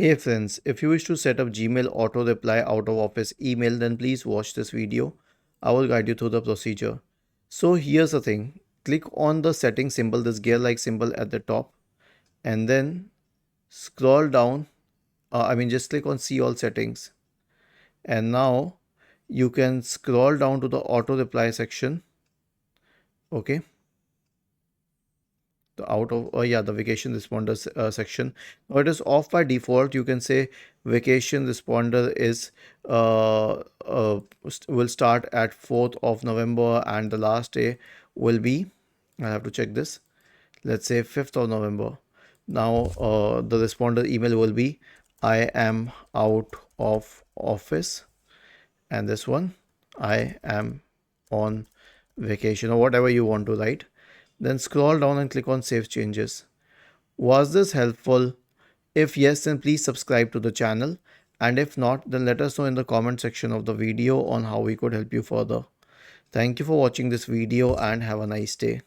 Hey friends, if you wish to set up Gmail auto reply out of office email, then please watch this video. I will guide you through the procedure. So here's the thing. Click on the setting symbol, this gear like symbol at the top, and then scroll down. Just click on see all settings. And now you can scroll down to the auto reply section. Okay. The vacation responder section. Now it is off by default. You can say vacation responder is will start at 4th of November and the last day will be, I have to check this, let's say 5th of November. Now the responder email will be I am out of office, and this one I am on vacation, or whatever you want to write. Then scroll down and click on Save Changes. Was this helpful? If yes, then please subscribe to the channel. And if not, then let us know in the comment section of the video on how we could help you further. Thank you for watching this video and have a nice day.